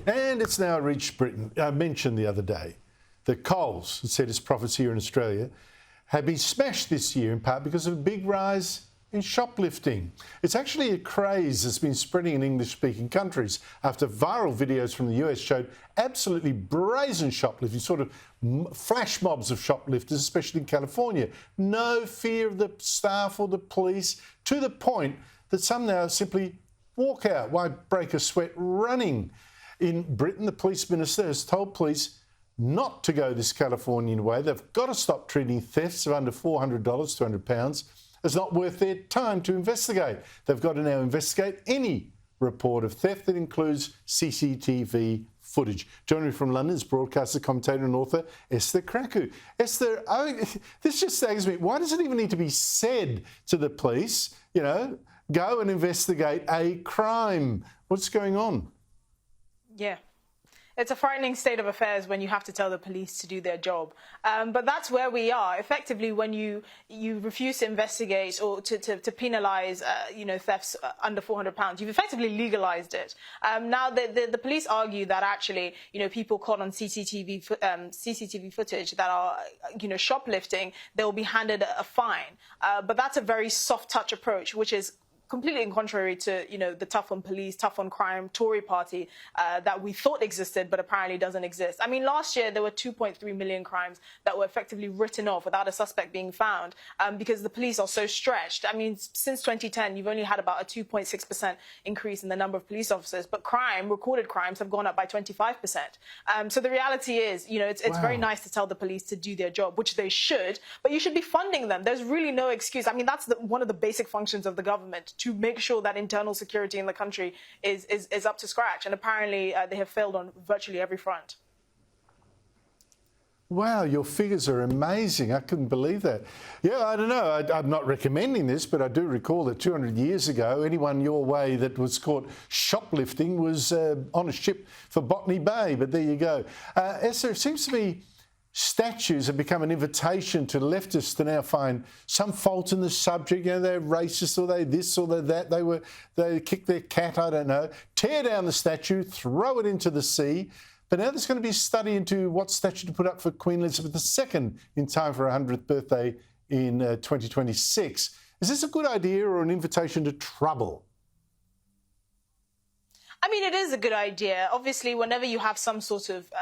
And it's now reached Britain. I mentioned the other day that Coles had said its profits here in Australia have been smashed this year in part because of a big rise in shoplifting. It's actually a craze that's been spreading in English-speaking countries after viral videos from the US showed absolutely brazen shoplifting, sort of flash mobs of shoplifters, especially in California. No fear of the staff or the police, to the point that some now simply walk out. Why break a sweat running? In Britain, the police minister has told police not to go this Californian way. They've got to stop treating thefts of under $400, £200, as not worth their time to investigate. They've got to now investigate any report of theft that includes CCTV footage. Joining me from London is broadcaster, commentator and author Esther Krakue. Esther, this just staggers me. Why does it even need to be said to the police, go and investigate a crime? What's going on? Yeah. It's a frightening state of affairs when you have to tell the police to do their job. But that's where we are. Effectively, when you refuse to investigate or to penalise, thefts under £400, you've effectively legalised it. Now, the police argue that actually, people caught on CCTV footage that are, shoplifting, they will be handed a fine. But that's a very soft touch approach, which is completely contrary to, the tough on police, tough on crime Tory party that we thought existed, but apparently doesn't exist. I mean, last year there were 2.3 million crimes that were effectively written off without a suspect being found because the police are so stretched. I mean, since 2010, you've only had about a 2.6% increase in the number of police officers, but recorded crimes have gone up by 25%. So the reality is, it's very nice to tell the police to do their job, which they should, but you should be funding them. There's really no excuse. I mean, that's one of the basic functions of the government, to make sure that internal security in the country is up to scratch. And apparently they have failed on virtually every front. Wow, your figures are amazing. I couldn't believe that. Yeah, I don't know. I'm not recommending this, but I do recall that 200 years ago, anyone your way that was caught shoplifting was on a ship for Botany Bay. But there you go. Esther, it seems to me statues have become an invitation to leftists to now find some fault in the subject. They're racist, or they this, or they that. They kicked their cat, I don't know. Tear down the statue, throw it into the sea. But now there's going to be a study into what statue to put up for Queen Elizabeth II in time for her 100th birthday in 2026. Is this a good idea or an invitation to trouble? I mean, it is a good idea. Obviously, whenever you have some sort of,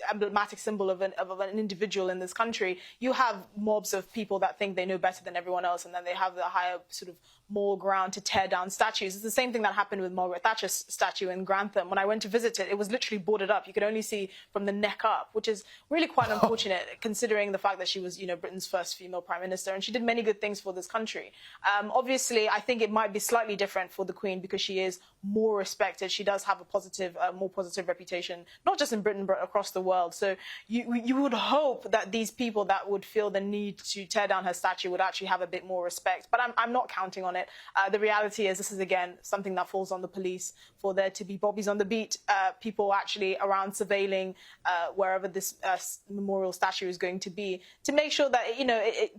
emblematic symbol of an individual in this country, you have mobs of people that think they know better than everyone else, and then they have the higher sort of moral ground to tear down statues. It's the same thing that happened with Margaret Thatcher's statue in Grantham. When I went to visit it, it was literally boarded up. You could only see from the neck up, which is really quite unfortunate, considering the fact that she was, Britain's first female prime minister, and she did many good things for this country. Obviously, I think it might be slightly different for the Queen because she is more respected. She does have a more positive reputation, not just in Britain, but across the world. So you would hope that these people that would feel the need to tear down her statue would actually have a bit more respect. But I'm not counting on it. The reality is this is, again, something that falls on the police, for there to be bobbies on the beat, people actually around surveilling wherever this memorial statue is going to be, to make sure that,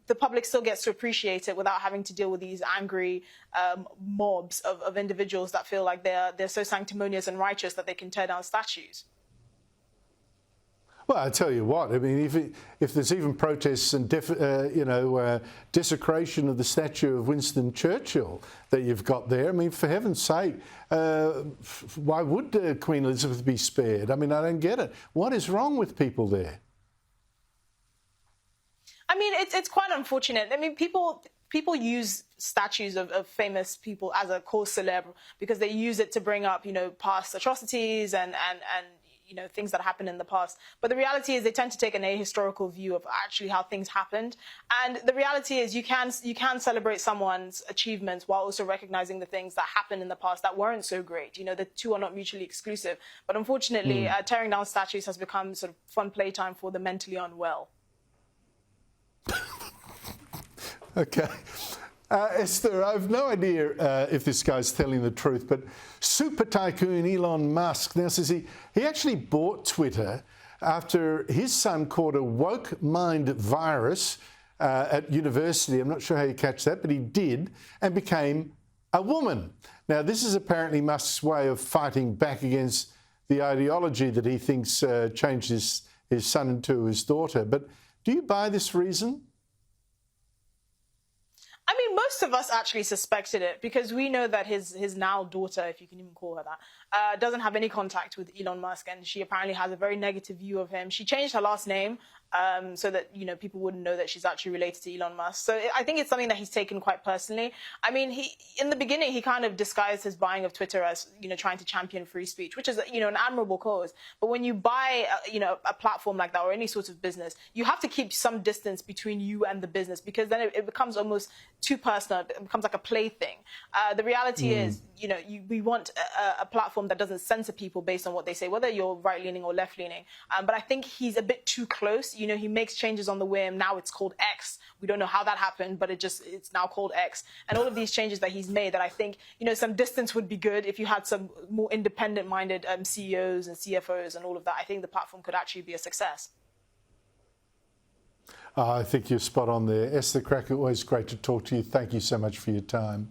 the public still gets to appreciate it without having to deal with these angry mobs of individuals that feel like they're so sanctimonious and righteous that they can tear down statues. Well, I tell you what, I mean, if there's even protests and desecration of the statue of Winston Churchill that you've got there, I mean, for heaven's sake, why would Queen Elizabeth be spared? I mean, I don't get it. What is wrong with people there? I mean, it's quite unfortunate. I mean, people use statues of famous people as a cause célèbre because they use it to bring up, past atrocities and things that happened in the past. But the reality is they tend to take an ahistorical view of actually how things happened. And the reality is you can celebrate someone's achievements while also recognizing the things that happened in the past that weren't so great. The two are not mutually exclusive. But unfortunately, tearing down statues has become sort of fun playtime for the mentally unwell. Okay. Esther, I've no idea if this guy's telling the truth, but super tycoon Elon Musk now says he actually bought Twitter after his son caught a woke mind virus at university. I'm not sure how you catch that, but he did, and became a woman. Now, this is apparently Musk's way of fighting back against the ideology that he thinks changed his son into his daughter. But do you buy this reason? I mean, most of us actually suspected it because we know that his now daughter, if you can even call her that, doesn't have any contact with Elon Musk, and she apparently has a very negative view of him. She changed her last name so that people wouldn't know that she's actually related to Elon Musk. So I think it's something that he's taken quite personally. I mean, in the beginning he kind of disguised his buying of Twitter as trying to champion free speech, which is an admirable cause. But when you buy a platform like that or any sort of business, you have to keep some distance between you and the business, because then it becomes almost too personal. It becomes like a plaything. The reality is, we want a platform that doesn't censor people based on what they say, whether you're right-leaning or left-leaning. But I think he's a bit too close. He makes changes on the whim. Now it's called X. We don't know how that happened, but it's now called X. And all of these changes that he's made, that I think, some distance would be good if you had some more independent-minded CEOs and CFOs and all of that. I think the platform could actually be a success. I think you're spot on there. Esther Krakue, always great to talk to you. Thank you so much for your time.